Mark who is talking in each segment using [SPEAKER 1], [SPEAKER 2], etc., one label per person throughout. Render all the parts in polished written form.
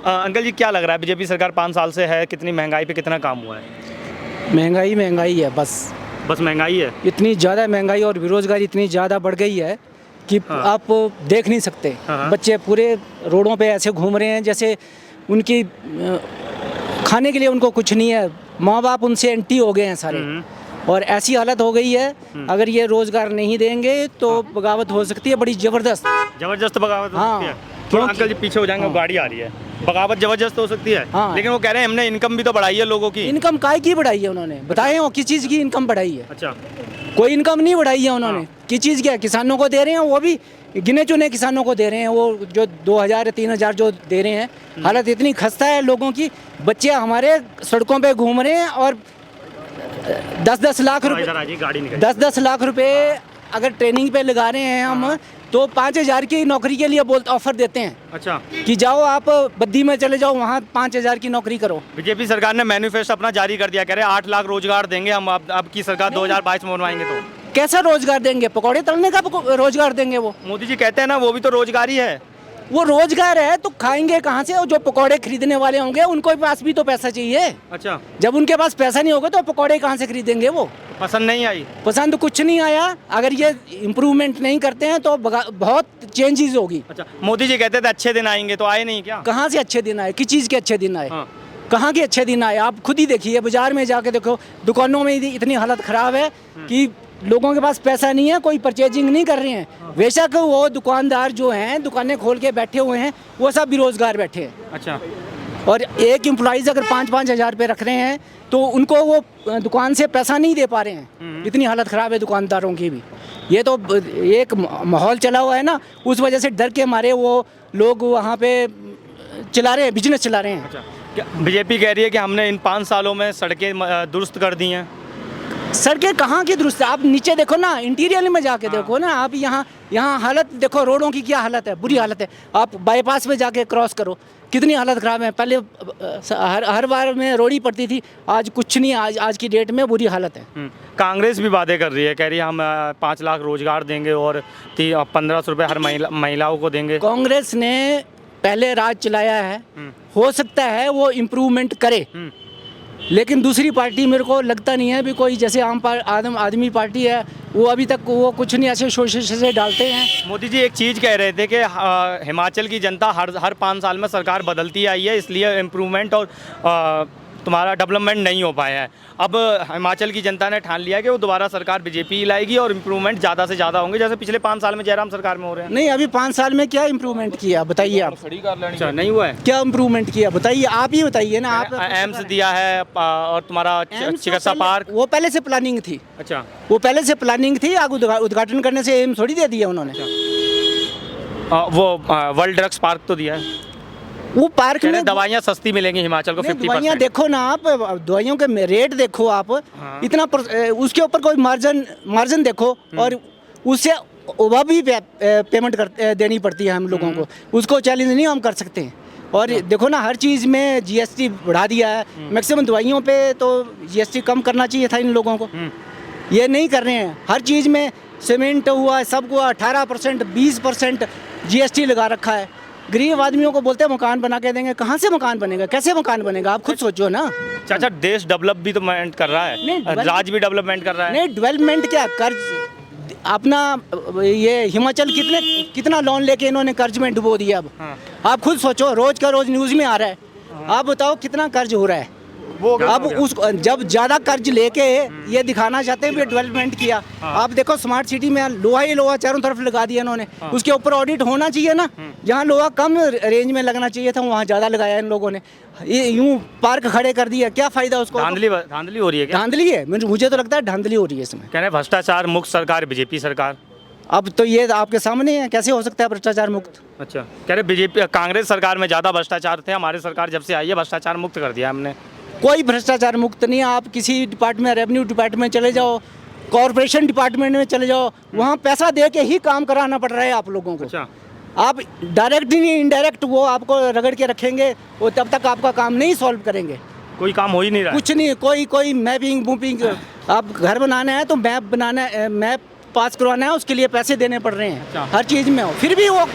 [SPEAKER 1] Uncle जी, क्या लग रहा है बीजेपी सरकार 5 साल से है, कितनी महंगाई पे कितना काम हुआ है?
[SPEAKER 2] महंगाई है बस
[SPEAKER 1] महंगाई है।
[SPEAKER 2] इतनी ज़्यादा महंगाई और बेरोजगारी इतनी ज़्यादा बढ़ गई है कि
[SPEAKER 1] हाँ।
[SPEAKER 2] आप देख नहीं सकते।
[SPEAKER 1] हाँ।
[SPEAKER 2] बच्चे पूरे रोडों पे ऐसे घूम रहे हैं जैसे उनकी खाने के लिए उनको कुछ नहीं है। माँ बाप उनसे एंटी हो गए हैं सारे और ऐसी हालत हो गई है। अगर ये रोजगार नहीं देंगे तो बगावत हो सकती है बड़ी ज़बरदस्त
[SPEAKER 1] बगावत हो
[SPEAKER 2] हाँ।
[SPEAKER 1] सकती है। थोड़ा अंकल जी पीछे हो जाएंगे,
[SPEAKER 2] हाँ।
[SPEAKER 1] गाड़ी आ रही है। बगावत जबरदस्त हो सकती है।
[SPEAKER 2] हाँ।
[SPEAKER 1] लेकिन वो कह रहे हैं हमने इनकम भी तो बढ़ाई है लोगों की।
[SPEAKER 2] इनकम काय की बढ़ाई है उन्होंने बताए हो? किस चीज़ की इनकम बढ़ाई है?
[SPEAKER 1] अच्छा।
[SPEAKER 2] कोई इनकम नहीं बढ़ाई है उन्होंने। किस चीज़ क्या किसानों को दे रहे हैं, वो भी गिने चुने किसानों को दे रहे हैं। वो जो 2000 या 3000 जो दे रहे हैं, हालत इतनी खस्ता है लोगों की। बच्चे हमारे सड़कों पे घूम रहे हैं और 10-10 लाख रुपए 10-10 लाख रुपए अगर ट्रेनिंग पे लगा रहे हैं हम तो 5000 की नौकरी के लिए ऑफर देते हैं।
[SPEAKER 1] अच्छा।
[SPEAKER 2] कि जाओ आप बद्दी में चले जाओ, वहाँ 5000 की नौकरी करो।
[SPEAKER 1] बीजेपी सरकार ने मैनिफेस्टो अपना जारी कर दिया, कह रहे हैं 8 लाख रोजगार देंगे हम अब की सरकार 2022 में बनवाएंगे। तो
[SPEAKER 2] कैसा रोजगार देंगे? पकौड़े तलने का रोजगार देंगे वो?
[SPEAKER 1] मोदी जी कहते हैं ना वो भी तो रोजगार ही है।
[SPEAKER 2] वो रोजगार है तो खाएंगे कहाँ से? और जो पकौड़े खरीदने वाले होंगे उनको पास भी तो पैसा चाहिए।
[SPEAKER 1] अच्छा।
[SPEAKER 2] जब उनके पास पैसा नहीं होगा तो पकौड़े कहाँ से खरीदेंगे वो?
[SPEAKER 1] पसंद नहीं आई?
[SPEAKER 2] पसंद कुछ नहीं आया। अगर ये इम्प्रूवमेंट नहीं करते हैं तो बहुत चेंजेस होगी।
[SPEAKER 1] अच्छा, मोदी जी कहते थे अच्छे दिन आएंगे, तो आए नहीं क्या?
[SPEAKER 2] कहाँ से अच्छे दिन आए? किस चीज़ के अच्छे दिन आए?
[SPEAKER 1] हाँ।
[SPEAKER 2] कहाँ के अच्छे दिन आए? आप खुद ही देखिए, बाजार में जाके देखो, दुकानों में इतनी हालत ख़राब है कि लोगों के पास पैसा नहीं है, कोई परचेजिंग नहीं कर रहे हैं। बेशक वो दुकानदार जो हैं दुकानें खोल के बैठे हुए हैं वो सब बेरोजगार बैठे हैं।
[SPEAKER 1] अच्छा।
[SPEAKER 2] और एक एम्प्लॉइज़ अगर 5-5 हज़ार रुपये रख रहे हैं तो उनको वो दुकान से पैसा नहीं दे पा रहे हैं। इतनी हालत ख़राब है दुकानदारों की भी। ये तो एक माहौल चला हुआ है ना, उस वजह से डर के मारे वो लोग वहाँ पे चला रहे हैं, बिजनेस चला रहे हैं।
[SPEAKER 1] अच्छा, बीजेपी कह रही है कि हमने इन 5 सालों में सड़कें दुरुस्त कर दी हैं।
[SPEAKER 2] सड़कें कहाँ की दुरुस्त? आप नीचे देखो ना, इंटीरियर में जाके देखो ना। आप यहाँ हालत देखो, रोडों की क्या हालत है, बुरी हालत है। आप बाईपास में जाके क्रॉस करो, कितनी हालत ख़राब है। पहले हर बार में रोड़ी पड़ती थी, आज कुछ नहीं। आज की डेट में बुरी हालत है।
[SPEAKER 1] कांग्रेस भी वादे कर रही है, कह रही है हम 5 लाख रोजगार देंगे और 1500 रुपये हर महिलाओं को देंगे।
[SPEAKER 2] कांग्रेस ने पहले राज चलाया है, हो सकता है वो इम्प्रूवमेंट करे, लेकिन दूसरी पार्टी मेरे को लगता नहीं है भी कोई, जैसे आदमी पार्टी है वो अभी तक वो कुछ नहीं ऐसे शोषण से डालते हैं।
[SPEAKER 1] मोदी जी एक चीज़ कह रहे थे कि हिमाचल की जनता हर 5 साल में सरकार बदलती आई है, इसलिए इम्प्रूवमेंट और तुम्हारा डेवलपमेंट नहीं हो पाया है। अब हिमाचल की जनता ने ठान लिया कि वो दोबारा सरकार बीजेपी लाएगी और इम्प्रूवमेंट ज़्यादा से ज़्यादा होंगे, जैसे पिछले 5 साल में जयराम सरकार में हो रहे हैं।
[SPEAKER 2] नहीं, अभी 5 साल में क्या इम्प्रूवमेंट किया बताइए आप?
[SPEAKER 1] अच्छा, नहीं हुआ है?
[SPEAKER 2] क्या इम्प्रूवमेंट किया बताइए, आप ही बताइए ना। आप
[SPEAKER 1] एम्स दिया है और तुम्हारा चिकित्सा पार्क,
[SPEAKER 2] वो पहले से प्लानिंग थी।
[SPEAKER 1] अच्छा,
[SPEAKER 2] वो पहले से प्लानिंग थी, आगे उद्घाटन करने से एम्स थोड़ी दे दिया उन्होंने।
[SPEAKER 1] वो वर्ल्ड ड्रग्स पार्क तो दिया है।
[SPEAKER 2] वो पार्क में
[SPEAKER 1] दवाइयाँ सस्ती मिलेंगी हिमाचल को 50%।
[SPEAKER 2] दवाइयाँ देखो ना आप, दवाइयों के रेट देखो आप।
[SPEAKER 1] हाँ।
[SPEAKER 2] इतना उसके ऊपर कोई मार्जिन देखो और उससे वह भी पेमेंट देनी पड़ती है हम लोगों को। उसको चैलेंज नहीं हम कर सकते हैं। और देखो ना, हर चीज़ में जीएसटी बढ़ा दिया है। मैक्सिमम दवाइयों पे तो जीएसटी कम करना चाहिए था इन लोगों को, ये नहीं कर रहे हैं। हर चीज़ में सीमेंट हुआ, सब हुआ 18%, 20% जीएसटी लगा रखा है। गरीब आदमियों को बोलते हैं मकान बना के देंगे, कहाँ से मकान बनेगा? कैसे मकान बनेगा? आप खुद सोचो ना।
[SPEAKER 1] चाचा, देश डेवलप भी तो कर रहा है, राज्य भी डेवलपमेंट कर रहा है।
[SPEAKER 2] नहीं, डेवलपमेंट क्या, कर्ज अपना ये हिमाचल कितना लोन लेके इन्होंने कर्ज में डुबो दिया। अब आप खुद सोचो, रोज का रोज न्यूज़ में आ रहा है। आप बताओ कितना कर्ज हो रहा है। अब उस जब ज़्यादा कर्ज लेके ये दिखाना चाहते हैं भी डेवलपमेंट किया। आप देखो स्मार्ट सिटी में लोहा ही लोहा चारों तरफ लगा दिया इन्होंने। उसके ऊपर ऑडिट होना चाहिए ना। जहाँ लोहा कम रेंज में लगना चाहिए था वहाँ ज़्यादा लगाया इन लोगों ने। ये यूँ पार्क खड़े कर दिया, क्या फ़ायदा उसको?
[SPEAKER 1] धांधली हो रही है क्या?
[SPEAKER 2] धांधली है, मुझे तो लगता है धांधली हो रही है इसमें।
[SPEAKER 1] कह रहे भ्रष्टाचार मुक्त सरकार बीजेपी सरकार।
[SPEAKER 2] अब तो ये आपके सामने है, कैसे हो सकता है भ्रष्टाचार मुक्त?
[SPEAKER 1] अच्छा, कह रहे बीजेपी कांग्रेस सरकार में ज़्यादा भ्रष्टाचार थे, हमारी सरकार जब से आई है भ्रष्टाचार मुक्त कर दिया हमने।
[SPEAKER 2] कोई भ्रष्टाचार मुक्त नहीं। आप किसी डिपार्टमेंट, रेवेन्यू डिपार्टमेंट चले जाओ, कॉरपोरेशन डिपार्टमेंट में चले जाओ, वहाँ पैसा दे के ही काम कराना पड़ रहा है आप लोगों को।
[SPEAKER 1] अच्छा।
[SPEAKER 2] आप डायरेक्ट नहीं, इनडायरेक्ट वो आपको रगड़ के रखेंगे, वो तब तक आपका काम नहीं सॉल्व करेंगे।
[SPEAKER 1] कोई काम हो ही नहीं रहा।
[SPEAKER 2] कुछ नहीं, कोई मैपिंग वूपिंग। आप घर बनाना है तो मैप पास करवाना है, उसके लिए पैसे देने पड़ रहे हैं।
[SPEAKER 1] अच्छा।
[SPEAKER 2] हर चीज़ में हो, फिर भी वो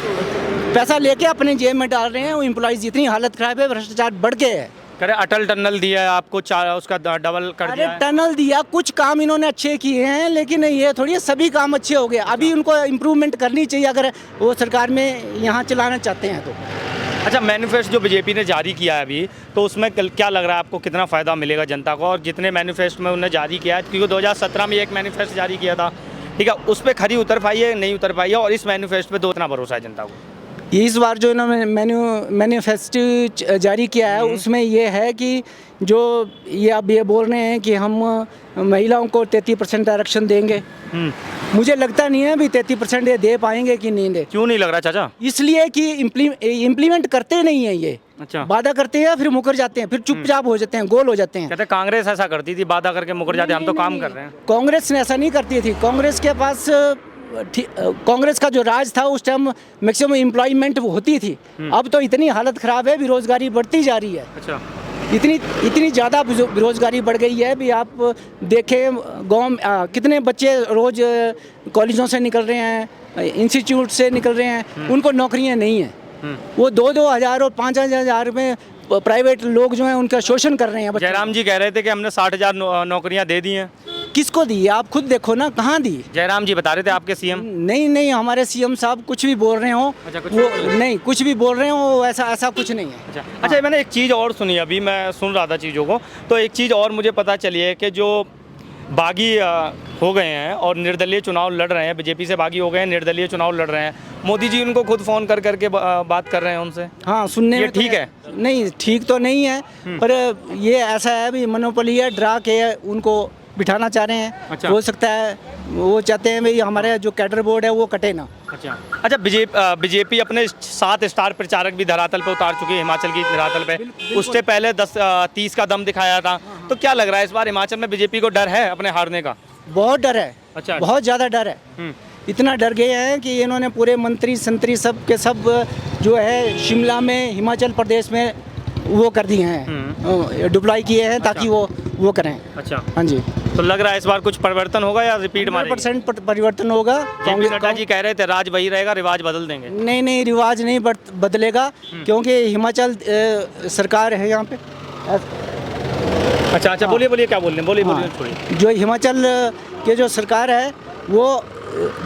[SPEAKER 2] पैसा लेके अपने जेब में डाल रहे हैं। वो एम्प्लॉइज इतनी हालत खराब है, भ्रष्टाचार बढ़ के है।
[SPEAKER 1] कह रहे अटल टनल दिया है आपको, उसका डबल कर
[SPEAKER 2] अरे
[SPEAKER 1] दिया है।
[SPEAKER 2] टनल दिया, कुछ काम इन्होंने अच्छे किए हैं, लेकिन ये थोड़ी है सभी काम अच्छे हो गए। अभी उनको इम्प्रूवमेंट करनी चाहिए अगर वो सरकार में यहाँ चलाना चाहते हैं तो।
[SPEAKER 1] अच्छा, मैनिफेस्टो जो बीजेपी ने जारी किया है अभी, तो उसमें क्या लग रहा है आपको, कितना फ़ायदा मिलेगा जनता को? और जितने मैनिफेस्टो में उन्होंने जारी किया है, क्योंकि 2017 में एक मैनिफेस्टो जारी किया था, ठीक है, उस पर खरी उतर पाई है नहीं उतर पाई है, और इस मैनिफेस्टो पे 2 इतना भरोसा है जनता को?
[SPEAKER 2] इस बार जो इन्होंने मैनिफेस्टो जारी किया है उसमें ये है कि जो ये अब ये बोल रहे हैं कि हम महिलाओं को 33% आरक्षण देंगे। मुझे लगता नहीं है भी 33% ये दे पाएंगे कि नहीं दे।
[SPEAKER 1] क्यों नहीं लग रहा चाचा?
[SPEAKER 2] इसलिए कि इम्प्लीमेंट करते नहीं है ये।
[SPEAKER 1] अच्छा।
[SPEAKER 2] वादा करते हैं फिर मुकर जाते हैं, फिर चुपचाप हो जाते हैं, गोल हो जाते हैं।
[SPEAKER 1] कहते कांग्रेस ऐसा करती थी, वादा करके मुकर जाते, हम तो काम कर रहे हैं।
[SPEAKER 2] कांग्रेस ने ऐसा नहीं करती थी। कांग्रेस के पास कांग्रेस का जो राज था उस टाइम मैक्सिमम एम्प्लॉयमेंट होती थी। अब तो इतनी हालत ख़राब है, बेरोजगारी बढ़ती जा रही है।
[SPEAKER 1] अच्छा।
[SPEAKER 2] इतनी ज़्यादा बेरोजगारी बढ़ गई है भी आप देखें गांव में कितने बच्चे रोज़ कॉलेजों से निकल रहे हैं, इंस्टीट्यूट से निकल रहे हैं, उनको नौकरियां नहीं हैं। वो 2-2 हज़ार और 5-5 हज़ार में प्राइवेट लोग जो हैं उनका शोषण कर रहे हैं।
[SPEAKER 1] जयराम जी कह रहे थे कि हमने 60,000 नौकरियां दे दी हैं।
[SPEAKER 2] किसको दी? आप खुद देखो ना, कहाँ दी?
[SPEAKER 1] जयराम जी बता रहे थे आपके सीएम।
[SPEAKER 2] नहीं, हमारे सीएम साहब कुछ भी बोल रहे हो।
[SPEAKER 1] अच्छा,
[SPEAKER 2] वो नहीं, कुछ भी बोल रहे हो, ऐसा कुछ नहीं है।
[SPEAKER 1] अच्छा, मैंने एक चीज़ और सुनी, अभी मैं सुन रहा था चीज़ों को, तो एक चीज़ और मुझे पता चली है कि जो बागी हो गए हैं और निर्दलीय चुनाव लड़ रहे हैं, बीजेपी से बागी हो गए हैं, निर्दलीय चुनाव लड़ रहे हैं, मोदी जी उनको खुद फ़ोन करके बात कर रहे हैं उनसे।
[SPEAKER 2] हाँ, सुनने में
[SPEAKER 1] ठीक है?
[SPEAKER 2] नहीं, ठीक तो नहीं है, पर ये ऐसा है भी मनोपली है, डरा के उनको बिठाना चाह रहे हैं।
[SPEAKER 1] अच्छा।
[SPEAKER 2] हो सकता है वो चाहते हैं भाई हमारे जो कैडर बोर्ड है वो कटे ना।
[SPEAKER 1] अच्छा, बीजेपी अपने 7 स्टार प्रचारक भी धरातल पे उतार चुकी है, हिमाचल की धरातल पे। उससे पहले 10-30 का दम दिखाया था। तो क्या लग रहा है इस बार हिमाचल में बीजेपी को डर है अपने हारने का?
[SPEAKER 2] बहुत डर है।
[SPEAKER 1] अच्छा।
[SPEAKER 2] बहुत ज़्यादा डर है। इतना डर गए हैं कि इन्होंने पूरे मंत्री संतरी सब के सब जो है शिमला में, हिमाचल प्रदेश में वो कर दिए हैं, डिप्लॉय किए हैं ताकि वो करें।
[SPEAKER 1] अच्छा।
[SPEAKER 2] हाँ जी।
[SPEAKER 1] तो लग रहा है इस बार कुछ परिवर्तन होगा या रिपीट मारेंगे?
[SPEAKER 2] 100% परिवर्तन होगा।
[SPEAKER 1] कांग्रेस नड्डा जी कह रहे थे राज वही रहेगा, रिवाज बदल देंगे।
[SPEAKER 2] नहीं, रिवाज नहीं बदलेगा, क्योंकि हिमाचल सरकार है यहाँ पे।
[SPEAKER 1] अच्छा, बोलिए क्या बोल रहे हैं, बोलिए छोड़िए।
[SPEAKER 2] जो हिमाचल के जो सरकार है वो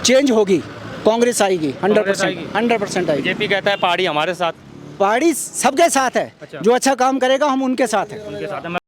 [SPEAKER 2] चेंज होगी, कांग्रेस आएगी 100% आएगी।
[SPEAKER 1] बीजेपी कहता है पहाड़ी हमारे साथ।
[SPEAKER 2] पहाड़ी सबके साथ है।
[SPEAKER 1] अच्छा।
[SPEAKER 2] जो अच्छा काम करेगा हम उनके साथ हैं।
[SPEAKER 1] उनके साथ है।